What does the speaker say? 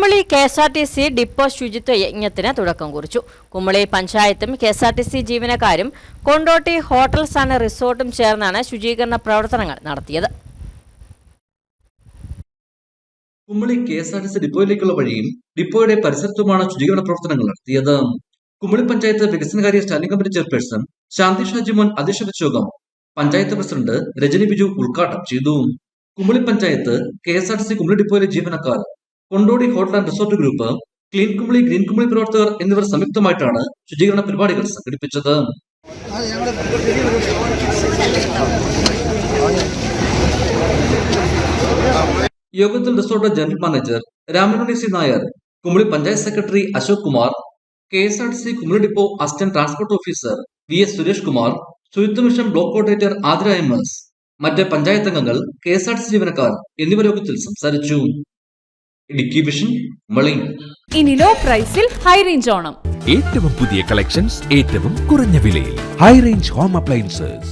Kumily KSRTC depot ശുചിത്വ യജ്ഞത്തിന് തുടക്കം കുറിച്ചു. കുമളി പഞ്ചായത്തും KSRTC ജീവനക്കാരും കൊണ്ടോട്ടി ഹോട്ടൽസ് ആൻഡ് റിസോർട്ടും ചേർന്നാണ് ശുചീകരണ പ്രവർത്തനങ്ങൾ നടത്തിയത്. കുമളി KSRTC ഡിപ്പോയിലേക്കുള്ള വഴിയും ഡിപ്പോയുടെ പരിസരത്തുമാണ് ശുചീകരണ പ്രവർത്തനങ്ങൾ നടത്തിയത്. കുമളി പഞ്ചായത്ത് വികസനകാര്യ standing committee chairperson Shanthi Shajimon അധ്യക്ഷ വഹിച്ച യോഗം പഞ്ചായത്ത് പ്രസിഡന്റ് രജനി ബിജു ഉദ്ഘാടനം ചെയ്തു. കുമളി പഞ്ചായത്ത്, KSRTC കുമളി ഡിപ്പോയിലെ ജീവനക്കാർ, Kondotty hotel and resort group, clean Kumily, green Kumily പ്രവർത്തകർ എന്നിവർ സംയുക്തമായിട്ടാണ് ശുചീകരണ പരിപാടികൾ സംഘടിപ്പിച്ചത്. യോഗത്തിൽ resort general manager Ramanunni C Nair, Kumily panchayat secretary Ashok Kumar, KSRTC Kumily depot assistant transport officer VS Suresh Kumar, ശുചിത്വ mission block coordinator Athira MS, മറ്റ് പഞ്ചായത്ത് അംഗങ്ങൾ, KSRTC ജീവനക്കാർ എന്നിവർ യോഗത്തിൽ സംസാരിച്ചു. ഇടുക്കി വിഷൻ മളി. ഇനി ലോ പ്രൈസിൽ ഹൈ റേഞ്ച് ഓണം. ഏറ്റവും പുതിയ കളക്ഷൻസ് ഏറ്റവും കുറഞ്ഞ വിലയിൽ. High range home appliances.